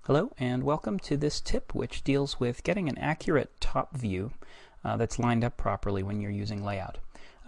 Hello and welcome to this tip which deals with getting an accurate top view that's lined up properly when you're using layout.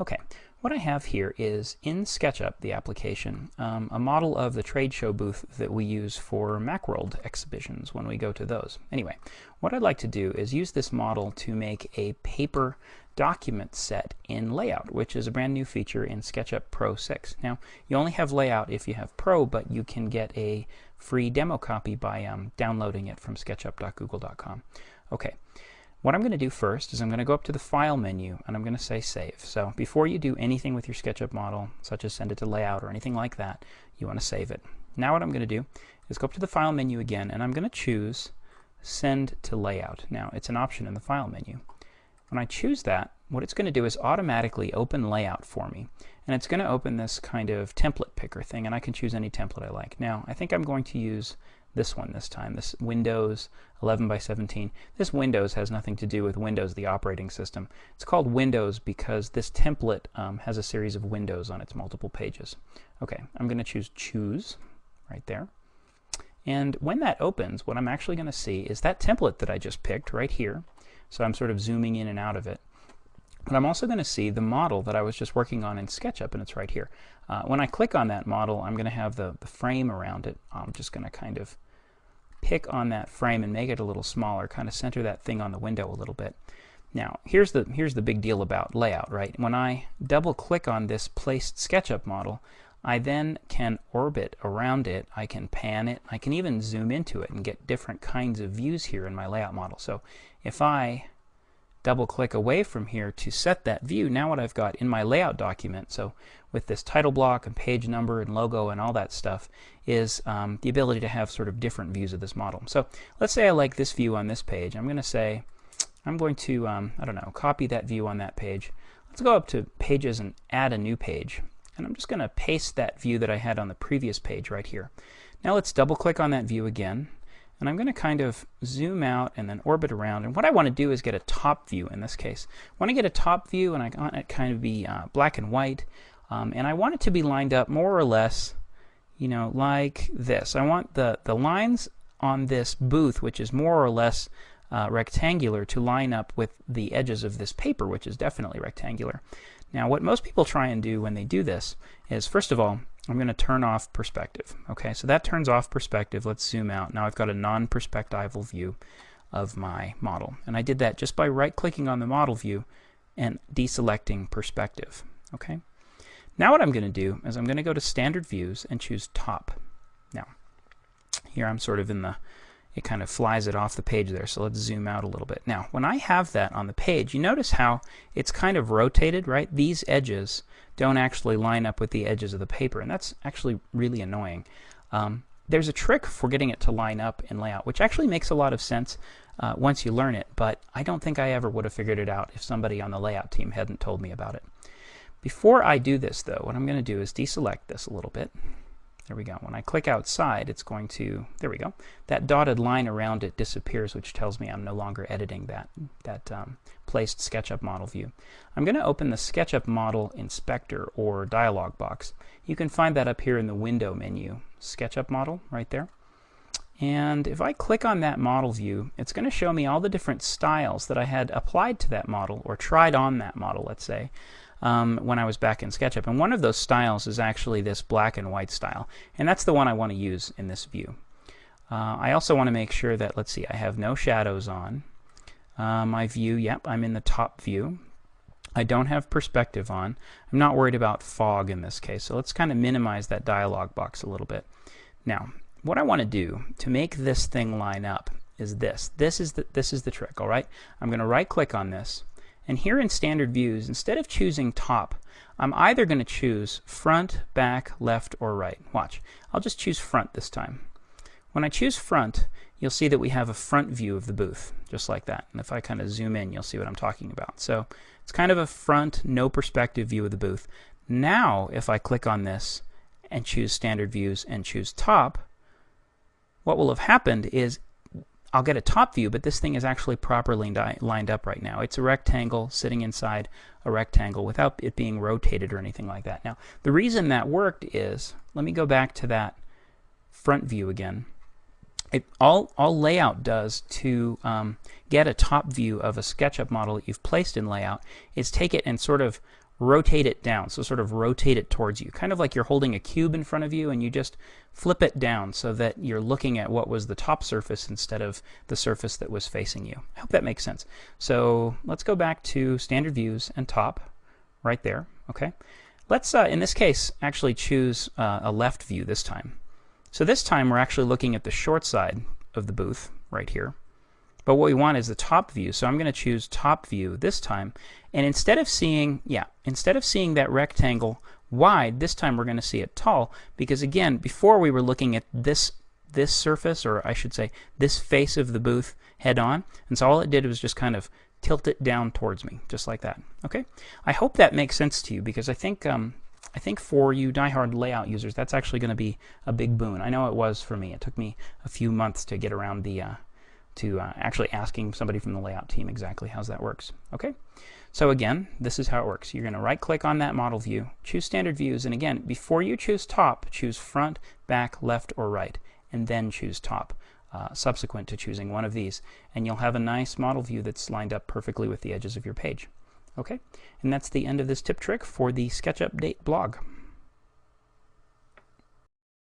Okay, what I have here is in SketchUp, the application, a model of the trade show booth that we use for Macworld exhibitions when we go to those. Anyway, what I'd like to do is use this model to make a paper document set in layout, which is a brand new feature in SketchUp Pro 6. Now, you only have layout if you have Pro, but you can get a free demo copy by downloading it from sketchup.google.com. Okay, what I'm going to do first is I'm going to go up to the File menu and I'm going to say Save. So before you do anything with your SketchUp model, such as send it to layout or anything like that, you want to save it. Now what I'm going to do is go up to the File menu again and I'm going to choose Send to Layout. Now it's an option in the File menu. When I choose that, what it's going to do is automatically open layout for me. And it's going to open this kind of template picker thing, and I can choose any template I like. Now, I think I'm going to use this one this time, this Windows 11 by 17. This Windows has nothing to do with Windows, the operating system. It's called Windows because this template has a series of windows on its multiple pages. Okay, I'm going to choose right there. And when that opens, what I'm actually going to see is that template that I just picked right here. So I'm sort of zooming in and out of it. But I'm also going to see the model that I was just working on in SketchUp, and it's right here. When I click on that model, I'm going to have the frame around it. I'm just going to kind of pick on that frame and make it a little smaller, kind of center that thing on the window a little bit. Now, here's the big deal about layout, right? When I double click on this placed SketchUp model, I then can orbit around it, I can pan it, I can even zoom into it and get different kinds of views here in my layout model. So if I double click away from here to set that view, now what I've got in my layout document, so with this title block and page number and logo and all that stuff, is the ability to have sort of different views of this model. So let's say I like this view on this page. I'm going to say, I'm going to, I don't know, copy that view on that page. Let's go up to Pages and add a new page. And I'm just going to paste that view that I had on the previous page right here. Now let's double click on that view again. And I'm going to kind of zoom out and then orbit around. And what I want to do is get a top view in this case. I want to get a top view, and I want it kind of be black and white. And I want it to be lined up more or less, you know, like this. I want the lines on this booth, which is more or less rectangular, to line up with the edges of this paper, which is definitely rectangular. Now, what most people try and do when they do this is, first of all, I'm going to turn off perspective. Okay, so that turns off perspective. Let's zoom out. Now I've got a non-perspectival view of my model. And I did that just by right-clicking on the model view and deselecting perspective. Okay. Now what I'm going to do is I'm going to go to Standard Views and choose Top. Now, here I'm sort of in the, it kind of flies it off the page there, so let's zoom out a little bit. Now, when I have that on the page, you notice how it's kind of rotated, right? These edges don't actually line up with the edges of the paper, and that's actually really annoying. There's a trick for getting it to line up in layout, which actually makes a lot of sense once you learn it, but I don't think I ever would have figured it out if somebody on the layout team hadn't told me about it. Before I do this, though, what I'm going to do is deselect this a little bit. There we go. When I click outside, it's going to, there we go. That dotted line around it disappears, which tells me I'm no longer editing that placed SketchUp model view. I'm going to open the SketchUp model inspector or dialog box. You can find that up here in the window menu. SketchUp model right there. And if I click on that model view, it's going to show me all the different styles that I had applied to that model or tried on that model, let's say. When I was back in SketchUp. And one of those styles is actually this black and white style. And that's the one I want to use in this view. I also want to make sure that, let's see, I have no shadows on. My view, yep, I'm in the top view. I don't have perspective on. I'm not worried about fog in this case. So let's kind of minimize that dialog box a little bit. Now, what I want to do to make this thing line up is this. This is the trick, all right? I'm going to right click on this. And here in Standard Views, instead of choosing Top, I'm either going to choose Front, Back, Left, or Right. Watch. I'll just choose Front this time. When I choose Front, you'll see that we have a front view of the booth, just like that. And if I kind of zoom in, you'll see what I'm talking about. So it's kind of a front, no perspective view of the booth. Now, if I click on this and choose Standard Views and choose Top, what will have happened is I'll get a top view, but this thing is actually properly lined up right now. It's a rectangle sitting inside a rectangle without it being rotated or anything like that. Now, the reason that worked is, let me go back to that front view again. All layout does to get a top view of a SketchUp model that you've placed in layout is take it and sort of rotate it down. So sort of rotate it towards you, kind of like you're holding a cube in front of you and you just flip it down so that you're looking at what was the top surface instead of the surface that was facing you. I hope that makes sense. So let's go back to standard views and top right there. Okay, let's in this case actually choose a left view this time. So this time we're actually looking at the short side of the booth right here. But what we want is the top view. So I'm going to choose top view this time. And instead of seeing that rectangle wide, this time we're going to see it tall. Because again, before we were looking at this surface, or I should say this face of the booth head on. And so all it did was just kind of tilt it down towards me, just like that. Okay? I hope that makes sense to you, because I think for you diehard layout users, that's actually going to be a big boon. I know it was for me. It took me a few months to get around the actually asking somebody from the layout team exactly how that works. Okay, so again, this is how it works. You're going to right click on that model view, choose standard views, and again, before you choose top, choose front, back, left, or right, and then choose top, subsequent to choosing one of these, and you'll have a nice model view that's lined up perfectly with the edges of your page. Okay, and that's the end of this tip trick for the Sketchup Update blog.